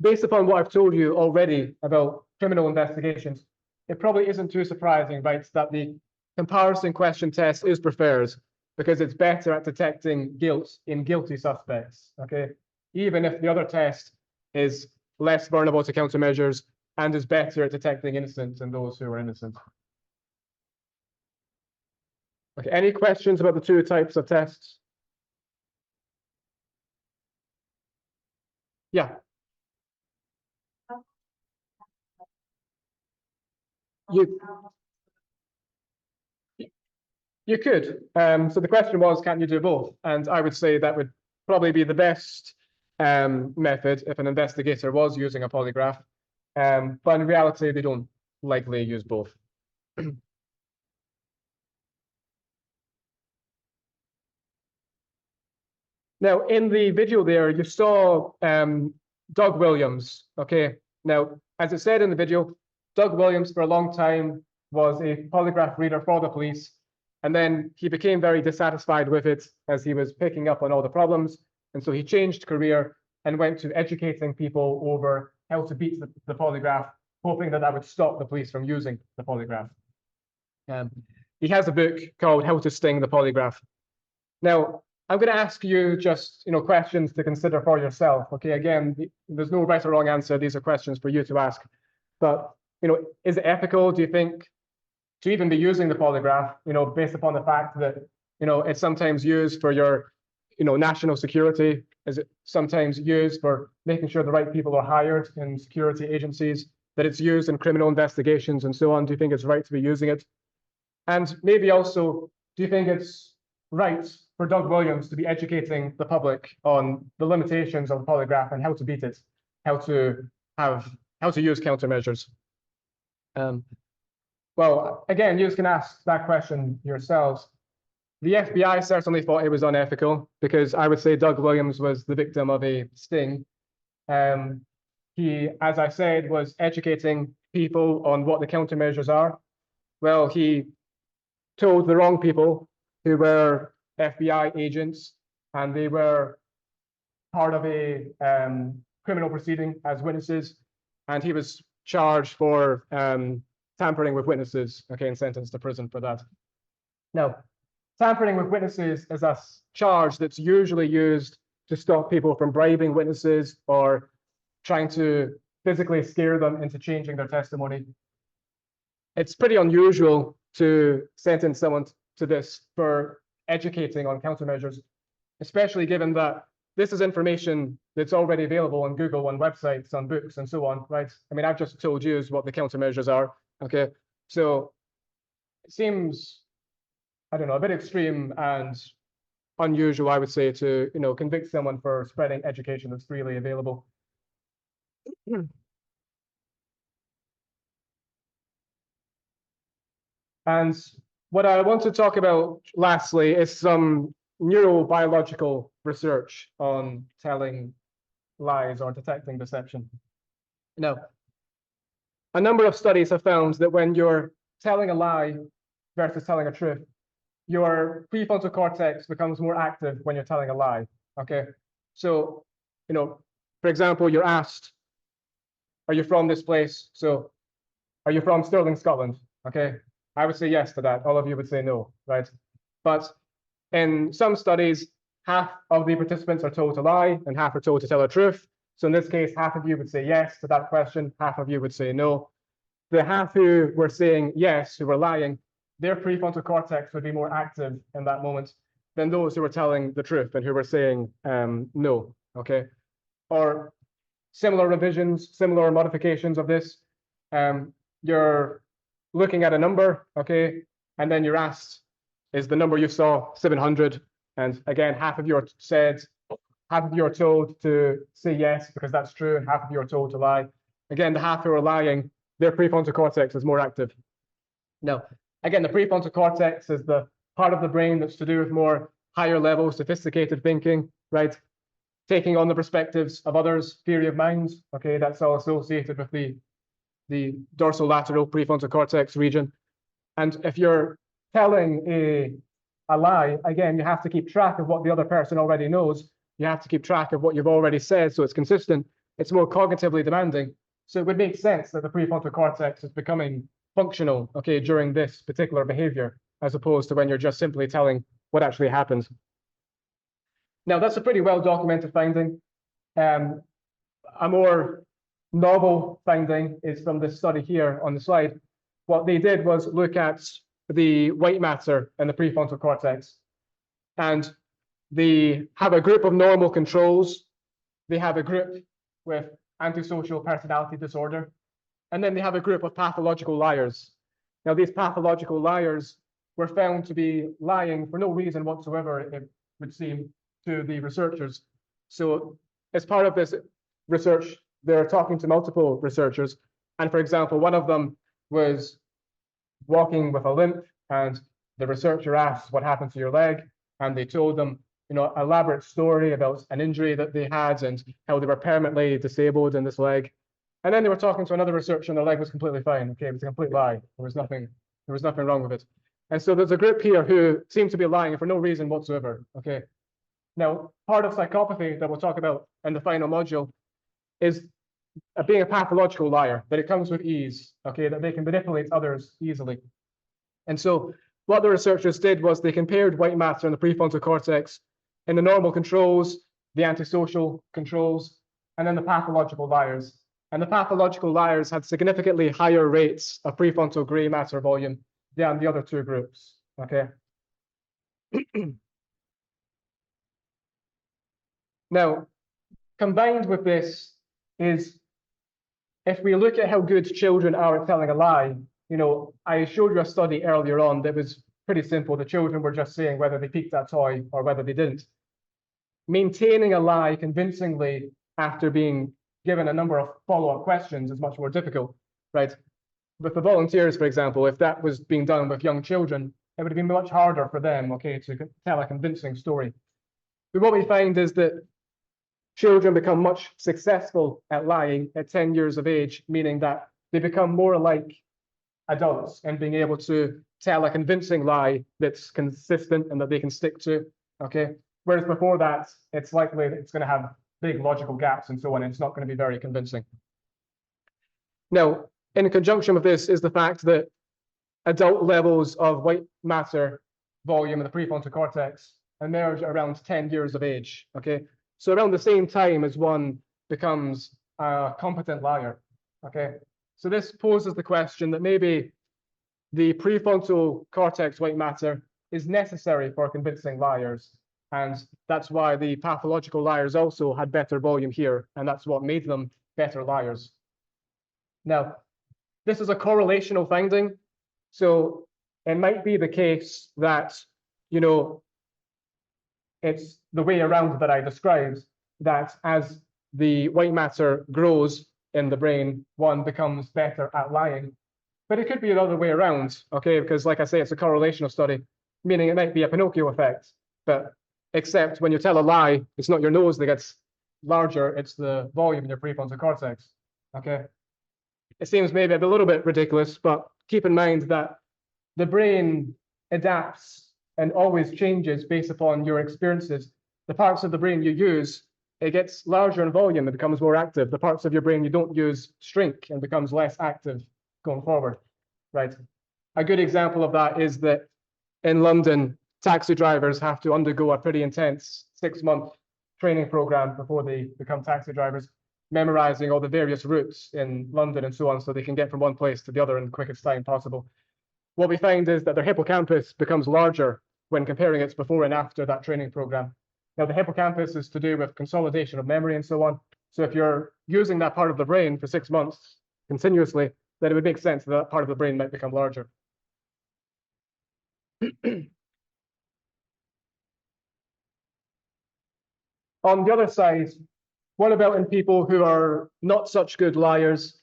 based upon what I've told you already about criminal investigations, it probably isn't too surprising, right, that the comparison question test is preferred because it's better at detecting guilt in guilty suspects, okay? Even if the other test is less vulnerable to countermeasures and is better at detecting innocence in those who are innocent. Okay, any questions about the two types of tests? Yeah. You could. So the question was, can you do both? And I would say that would probably be the best method if an investigator was using a polygraph. But in reality, they don't likely use both. Now, in the video there, you saw Doug Williams, okay? Now, as it said in the video, Doug Williams for a long time was a polygraph reader for the police, and then he became very dissatisfied with it as he was picking up on all the problems, and so he changed career and went to educating people over how to beat the polygraph, hoping that that would stop the police from using the polygraph. He has a book called How to Sting the Polygraph. Now, I'm going to ask you just, questions to consider for yourself. Okay, again, there's no right or wrong answer. These are questions for you to ask. But, is it ethical, do you think, to even be using the polygraph, based upon the fact that, it's sometimes used for your, national security? Is it sometimes used for making sure the right people are hired in security agencies, that it's used in criminal investigations and so on? Do you think it's right to be using it? And maybe also, do you think it's right for Doug Williams to be educating the public on the limitations of the polygraph and how to beat it, how to use countermeasures? Well, again, you can ask that question yourselves. The FBI certainly thought it was unethical because I would say Doug Williams was the victim of a sting. He, as I said, was educating people on what the countermeasures are. Well, he told the wrong people who were FBI agents, and they were part of a criminal proceeding as witnesses, and he was charged for tampering with witnesses, okay, and sentenced to prison for that. Now, tampering with witnesses is a charge that's usually used to stop people from bribing witnesses or trying to physically scare them into changing their testimony. It's pretty unusual to sentence someone to this for educating on countermeasures, especially given that this is information that's already available on Google, on websites, on books, and so on, right? I mean, I've just told you what the countermeasures are, okay? So it seems, I don't know, a bit extreme and unusual, I would say, to, convict someone for spreading education that's freely available. And what I want to talk about lastly is some neurobiological research on telling lies or detecting deception. Now, a number of studies have found that when you're telling a lie versus telling a truth, your prefrontal cortex becomes more active when you're telling a lie, okay? So, for example, you're asked, are you from this place? So, are you from Stirling, Scotland? Okay, I would say yes to that. All of you would say no, right? But In some studies, half of the participants are told to lie and half are told to tell the truth. So in this case, half of you would say yes to that question, half of you would say no. The half who were saying yes, who were lying, their prefrontal cortex would be more active in that moment than those who were telling the truth and who were saying no, okay? Or similar revisions, similar modifications of this. You're looking at a number, okay? And then you're asked, is the number you saw 700? And again, half of you are half of you are told to say yes, because that's true, and half of you are told to lie. Again, the half who are lying, their prefrontal cortex is more active. Now, again, the prefrontal cortex is the part of the brain that's to do with more higher level, sophisticated thinking, right? Taking on the perspectives of others, theory of mind, okay, that's all associated with the dorsolateral prefrontal cortex region. And if you're telling a lie, again, you have to keep track of what the other person already knows. You have to keep track of what you've already said, so it's consistent. It's more cognitively demanding. So it would make sense that the prefrontal cortex is becoming functional, okay, during this particular behavior, as opposed to when you're just simply telling what actually happens. Now, that's a pretty well-documented finding. A more novel finding is from this study here on the slide. What they did was look at the white matter in the prefrontal cortex. And they have a group of normal controls. They have a group with antisocial personality disorder. And then they have a group of pathological liars. Now, these pathological liars were found to be lying for no reason whatsoever, it would seem, to the researchers. So as part of this research, they're talking to multiple researchers. And for example, one of them was walking with a limp, and the researcher asked, what happened to your leg? And they told them, you know, an elaborate story about an injury that they had and how they were permanently disabled in this leg. And then they were talking to another researcher and their leg was completely fine. Okay, it was a complete lie. There was nothing wrong with it. And so there's a group here who seem to be lying for no reason whatsoever. Okay. Now, part of psychopathy that we'll talk about in the final module is being a pathological liar, that it comes with ease, okay, that they can manipulate others easily. And so what the researchers did was they compared white matter in the prefrontal cortex in the normal controls, the antisocial controls, and then the pathological liars. And the pathological liars had significantly higher rates of prefrontal gray matter volume than the other two groups, okay? Now, combined with this is, if we look at how good children are at telling a lie, you know, I showed you a study earlier on that was pretty simple. The children were just saying whether they picked that toy or whether they didn't. Maintaining a lie convincingly after being given a number of follow-up questions is much more difficult, right? With the volunteers, for example, if that was being done with young children, it would have been much harder for them, okay, to tell a convincing story. But what we find is that children become much successful at lying at 10 years of age, meaning that they become more like adults and being able to tell a convincing lie that's consistent and that they can stick to, okay? Whereas before that, it's likely that it's going to have big logical gaps and so on, and it's not going to be very convincing. Now, in conjunction with this is the fact that adult levels of white matter volume in the prefrontal cortex emerge around 10 years of age, okay? So around the same time as one becomes a competent liar, okay? So this poses the question that maybe the prefrontal cortex white matter is necessary for convincing liars. And that's why the pathological liars also had better volume here. And that's what made them better liars. Now, this is a correlational finding. So it might be the case that, you know, it's the way around that I described, that as the white matter grows in the brain, one becomes better at lying. But it could be another way around, okay? Because like I say, it's a correlational study, meaning it might be a Pinocchio effect, but except when you tell a lie, it's not your nose that gets larger, it's the volume in your prefrontal cortex, okay? It seems maybe a little bit ridiculous, but keep in mind that the brain adapts and always changes based upon your experiences. The parts of the brain you use, it gets larger in volume, it becomes more active. The parts of your brain you don't use shrink and becomes less active going forward, right? A good example of that is that in London, taxi drivers have to undergo a pretty intense 6-month training program before they become taxi drivers, memorizing all the various routes in London and so on, so they can get from one place to the other in the quickest time possible. What we find is that their hippocampus becomes larger when comparing it before and after that training program. Now, the hippocampus is to do with consolidation of memory and so on. So if you're using that part of the brain for 6 months continuously, then it would make sense that that part of the brain might become larger. On the other side, what about in people who are not such good liars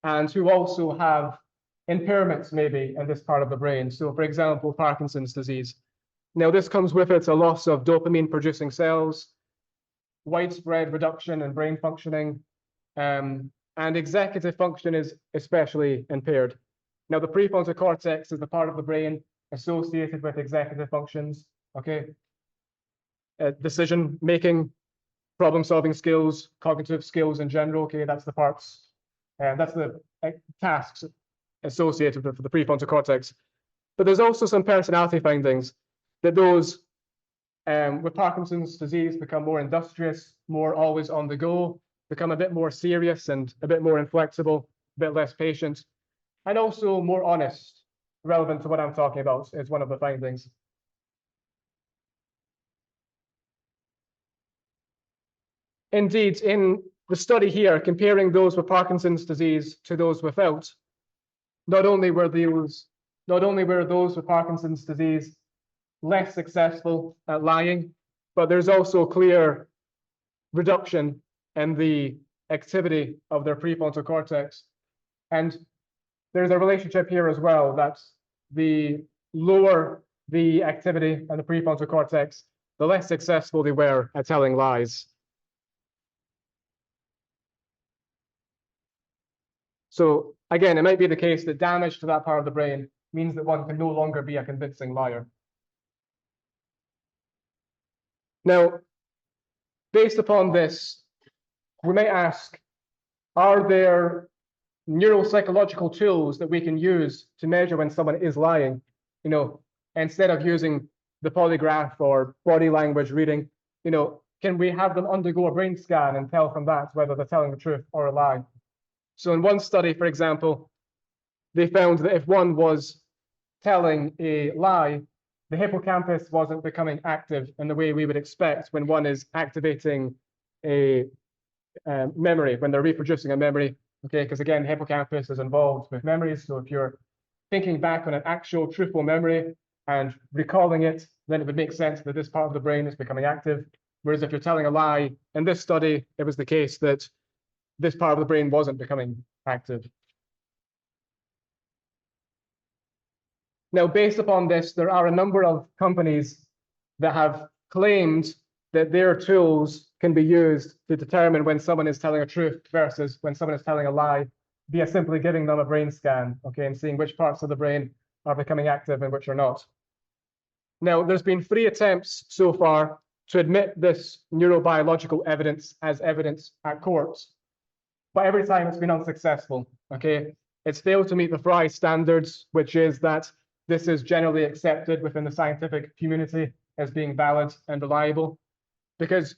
and who also have impairments maybe in this part of the brain? So for example, Parkinson's disease. Now this comes with it a loss of dopamine producing cells, widespread reduction in brain functioning, and executive function is especially impaired. Now the prefrontal cortex is the part of the brain associated with executive functions, okay? Decision making, problem solving skills, cognitive skills in general, okay? That's the parts, that's the tasks associated with the prefrontal cortex. But there's also some personality findings that those with Parkinson's disease become more industrious, more always on the go, become a bit more serious and a bit more inflexible, a bit less patient, and also more honest, relevant to what I'm talking about is one of the findings. Indeed, in the study here, comparing those with Parkinson's disease to those without, not only were those with Parkinson's disease less successful at lying, but there's also clear reduction in the activity of their prefrontal cortex. And there's a relationship here as well, that the lower the activity in the prefrontal cortex, the less successful they were at telling lies. So again, it might be the case that damage to that part of the brain means that one can no longer be a convincing liar. Now, based upon this, we may ask, are there neuropsychological tools that we can use to measure when someone is lying? You know, instead of using the polygraph or body language reading, you know, can we have them undergo a brain scan and tell from that whether they're telling the truth or a lie? So in one study, for example, they found that if one was telling a lie, the hippocampus wasn't becoming active in the way we would expect when one is activating a memory, when they're reproducing a memory, okay? Because again, the hippocampus is involved with memories. So if you're thinking back on an actual truthful memory and recalling it, then it would make sense that this part of the brain is becoming active. Whereas if you're telling a lie, in this study, it was the case that this part of the brain wasn't becoming active. Now, based upon this, there are a number of companies that have claimed that their tools can be used to determine when someone is telling a truth versus when someone is telling a lie via simply giving them a brain scan, okay, and seeing which parts of the brain are becoming active and which are not. Now, there's been 3 attempts so far to admit this neurobiological evidence as evidence at court, but every time it's been unsuccessful, okay? It's failed to meet the Fry standards, which is that this is generally accepted within the scientific community as being valid and reliable, because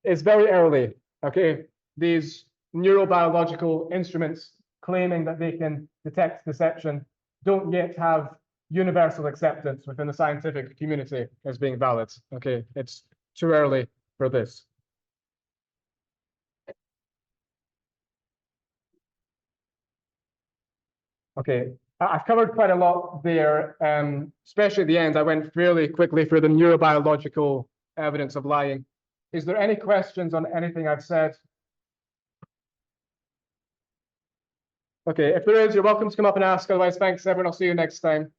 it's very early, okay? These neurobiological instruments claiming that they can detect deception don't yet have universal acceptance within the scientific community as being valid, okay? It's too early for this. Okay, I've covered quite a lot there, especially at the end. I went fairly quickly through the neurobiological evidence of lying. Is there any questions on anything I've said? Okay, if there is, you're welcome to come up and ask. Otherwise, thanks everyone. I'll see you next time.